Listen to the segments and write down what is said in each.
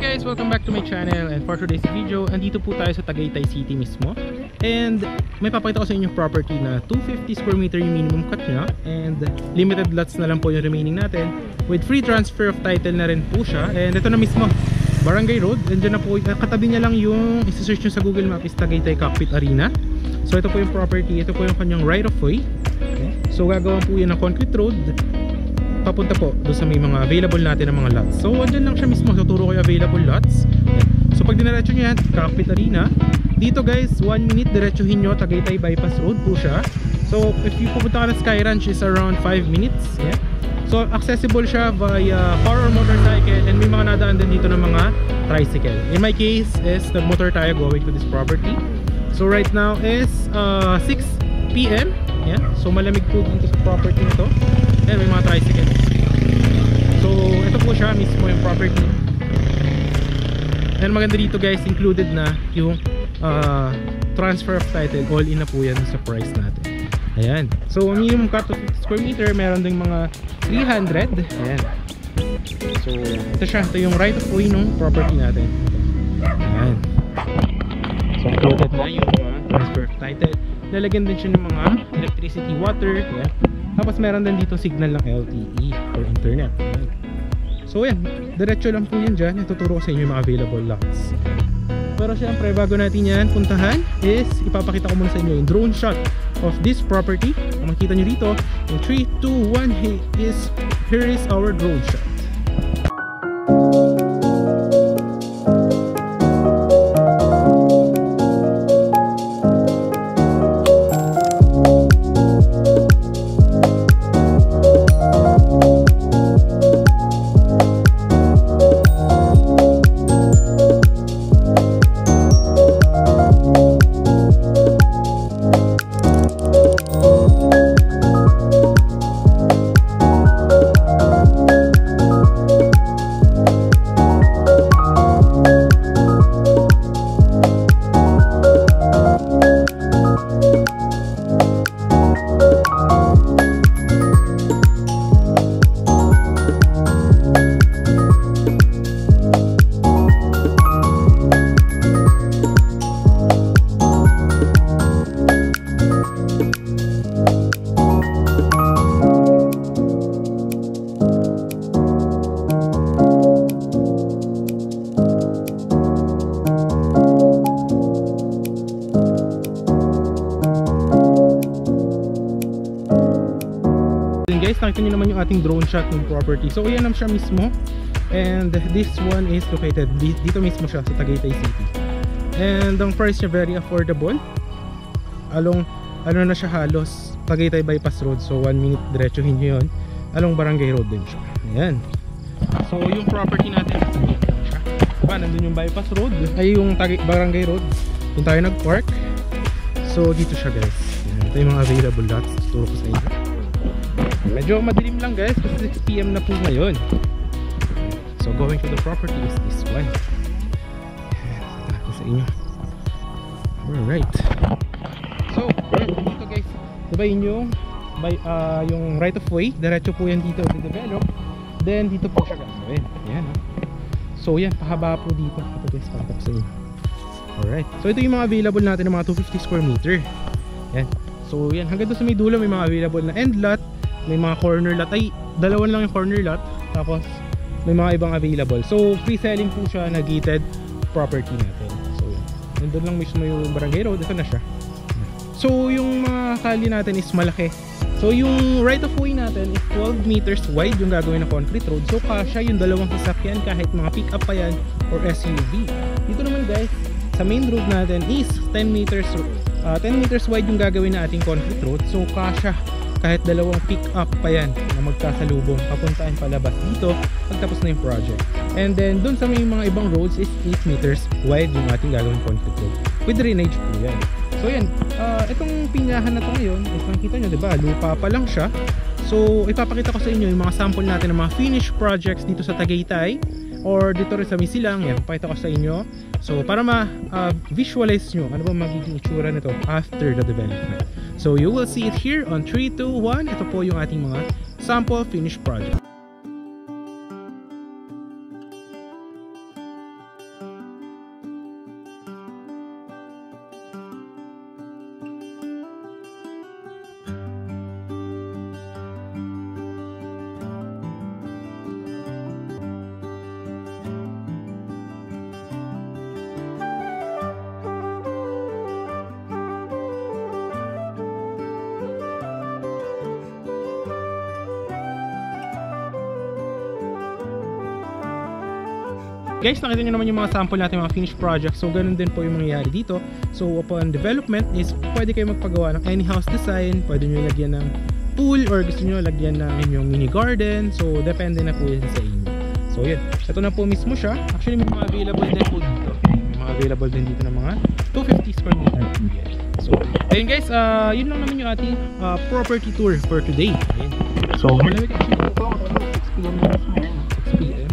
guys, welcome back to my channel, and for today's video, andito po tayo sa Tagaytay City mismo. And may papakita ko sa inyo property na 250 square meter yung minimum cut nya, and limited lots na lang po yung remaining natin, with free transfer of title na rin po siya. And ito na mismo, Barangay Road, and dyan na po, katabi niya lang yung isa-search nyo sa Google Map is Tagaytay Cockpit Arena. So ito po yung property, ito po yung kanyang right of way. Okay. So gagawin po yan ng concrete road papunta po doon sa may mga available natin ng mga lots. So andyan lang siya mismo, tuturo ko yung available lots. So pag diniretso nyo yan, Cockpit Arena, dito guys, 1 minute diretsuhin nyo, Tagaytay Bypass Road po siya. So if you pupunta ka na Sky Ranch is around 5 minutes. Yeah. So accessible siya via car or motorcycle, and may mga nadaan din dito ng mga tricycle. In my case is nag-motor tayo going to this property. So right now is 6 PM. Yeah. So malamig po dito sa property nito. Ayan, may mga tricycle. So ito po siya mismo yung property. And maganda dito guys, included na yung transfer of title. All in na po yan sa price natin. Ayan. So minimum cut of 50 square meter, meron ding mga 300. Ayan. So ito siya, ito yung right of way ng property natin. Ayan. So included na yung transfer of title. Lalagyan din siya ng mga electricity, water. Ayan. Tapos meron din dito signal ng LTE for internet. Ayan. So yan, diretso lang po yun dyan. Ituturo ko sa inyo yung mga available lots. Pero syempre, bago natin yan puntahan is ipapakita ko muna sa inyo yung drone shot of this property. Kung makikita nyo dito, in 3, 2, 1, here is our drone shot. Guys, nakita nyo naman yung ating drone shot ng property. So yan naman siya mismo, and this one is located dito mismo siya sa Tagaytay City, and ang price niya very affordable. Along ano na siya, halos Tagaytay Bypass Road. So 1 minute diretsuhin nyo yun, along Barangay Road din siya. Ayan. So yung property natin, siya diba, nandun yung Bypass Road, ay yung Barangay Road, yung tayo nag-park. So dito siya guys. Ayan. Ito yung mga available lots, tuturo ko sa inyo. Medyo madilim lang guys kasi 6 PM na po ngayon. So going to the property is this one. Ito ko sa inyo. Alright. So dito guys, diba yun yung right of way, diretso po yan dito i-develop. Then dito po siya guys. Ayan. So yan, pahaba po dito. Ito guys, pakita ko sa inyo. Alright. So ito yung mga available natin ng mga 250 square meter. Yan. So yan, hanggang doon sa may dulo may mga available na end lot. May mga corner lot, ay dalawan lang yung corner lot, tapos may mga ibang available. So free selling po siya na gated property natin. So nandun lang mismo yung Barangay Road, ito na siya. So yung mga kali natin is malaki. So yung right of way natin is 12 meters wide yung gagawin na concrete road. So kasya yung dalawang sasakyan kahit mga pick up pa yan or SUV. Dito naman guys, sa main road natin is 10 meters wide yung gagawin na ating concrete road. So kasya kahit dalawang pick up pa yan na magkasalubong, papuntahin palabas dito pagtapos na yung project. And then dun sa may mga ibang roads is 8 meters wide yung ating gagawin concrete road with drainage po yan. So yan, itong pinyahan na to ngayon is nakita nyo diba, lupa pa lang siya. So ipapakita ko sa inyo yung mga sample natin ng mga finished projects dito sa Tagaytay or dito rin sa Misilang. Yan, pakita ko sa inyo. So para ma-visualize nyo ano ba magiging itsura nito after the development. So you will see it here on 3, 2, 1. Ito po yung ating mga sample finished project. Guys, nakita nyo naman yung mga sample natin, mga finished projects. So ganun din po yung mangyayari dito. So upon development is pwede kayo magpagawa ng any house design. Pwede nyo lagyan ng pool or gusto nyo lagyan ng inyong mini garden. So depende na po yun sa inyo. So yun, ito na po mismo siya. Actually may mga available din po dito. May mga available din dito ng mga 250 square meter. So ayun guys, yun lang naman yung ating property tour for today. Ayun. So malamig actually po. 6 PM.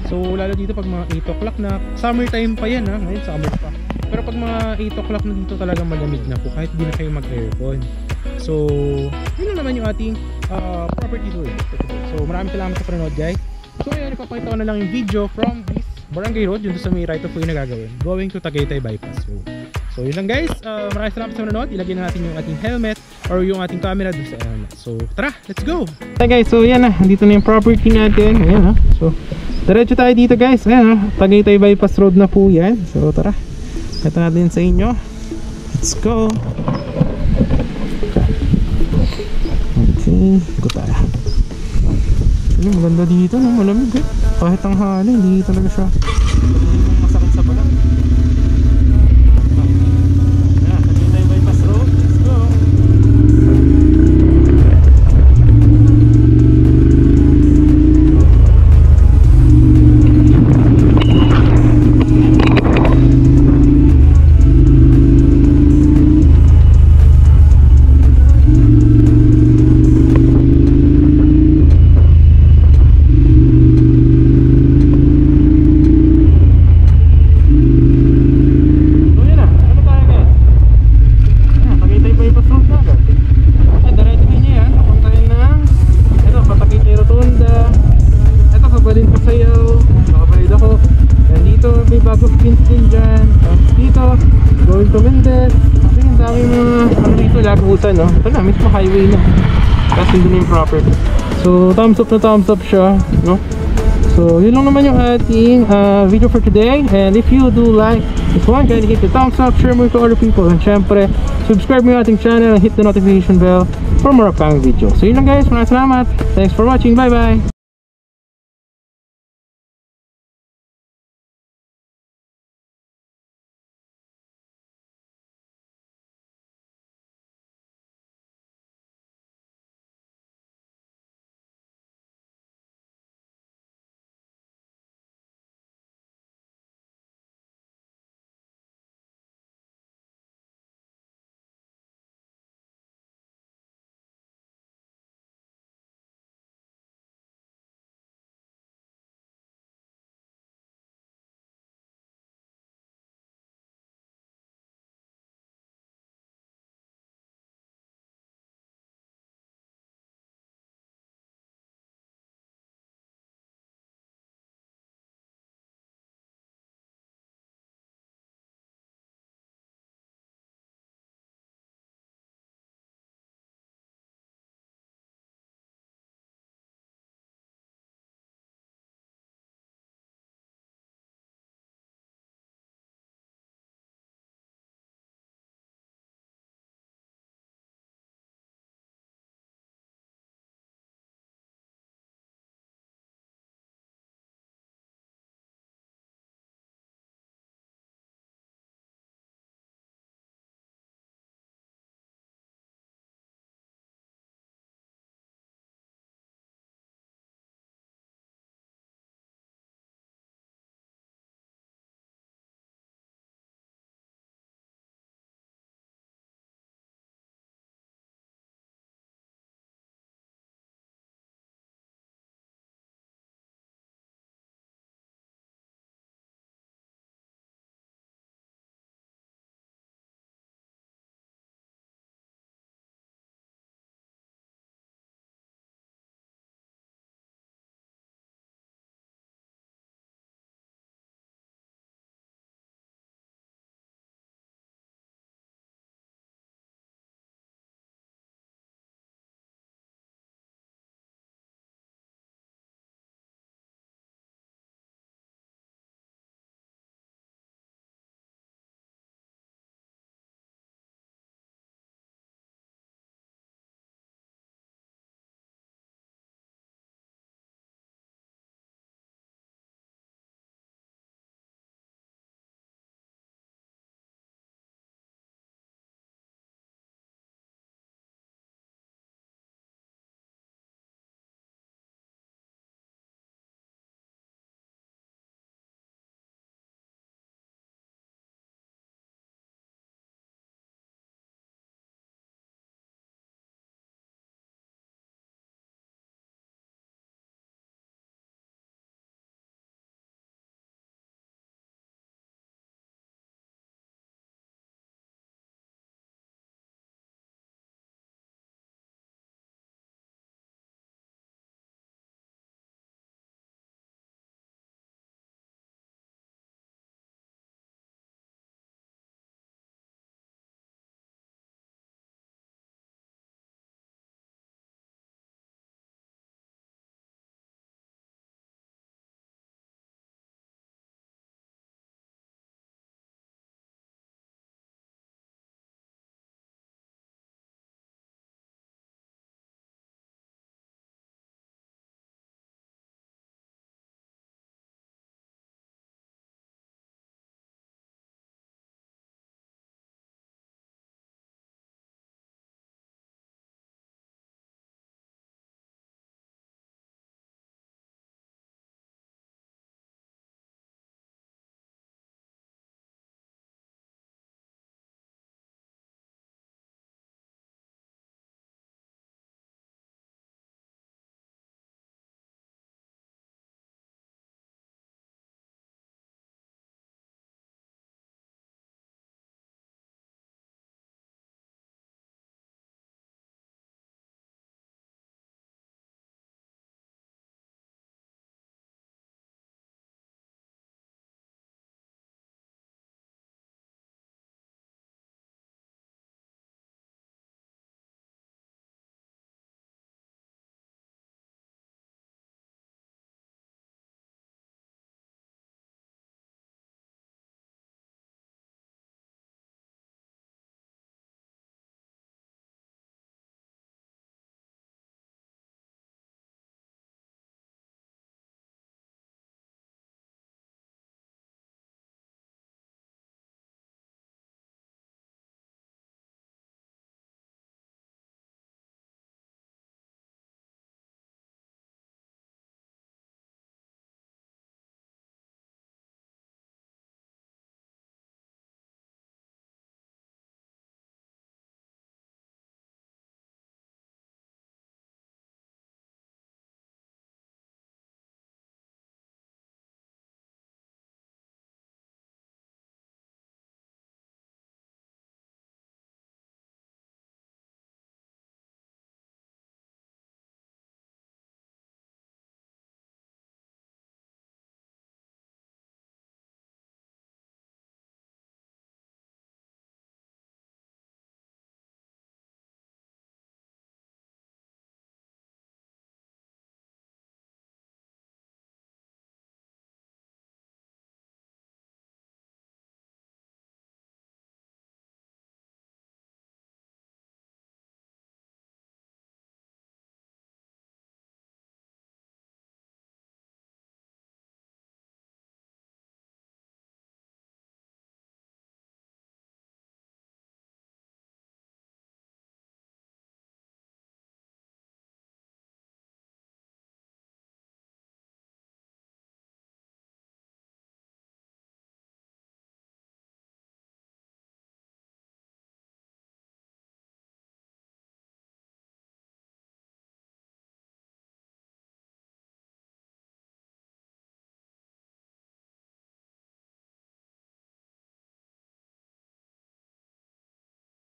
So lalo dito pag mga 8 o'clock na, summertime pa yan ha, ngayon summer pa. Pero pag mga 8 o'clock na dito talagang malamig na po kahit di na kayo mag-aircon. So yun lang naman yung ating property tour. So maraming salamat sa panonood guys. So ayan, ipapakita ko na lang yung video from this Barangay Road, yun sa may right of way na gagawin, going to Tagaytay Bypass. So yun lang guys, maraming salamat sa panonood. Ilagay na natin yung ating helmet or yung ating camera dito sa helmet. So tara, let's go! Hey guys, so yan na, dito na yung property natin. Ayan ha, so diretso tayo dito guys. Ayan ha, Tagaytay Bypass Road na po yan. So tara, ito natin sa inyo. Let's go! Okay, ito tayo. Ayun, maganda dito, no? Malamig eh. Kahit ang hali, hindi talaga siya masakit sa balat. Ayan, Tagaytay Bypass Road. Let's go! No? Ito na, mismo highway na. Kasi doon yung property. So, thumbs up siya, no? So, yun lang naman yung ating video for today. And if you do like this one, kindly hit the thumbs up, share mo to other people. And syempre, subscribe mo yung ating channel and hit the notification bell for more upcoming videos. So, yun lang guys. Maraming salamat. Thanks for watching. Bye-bye!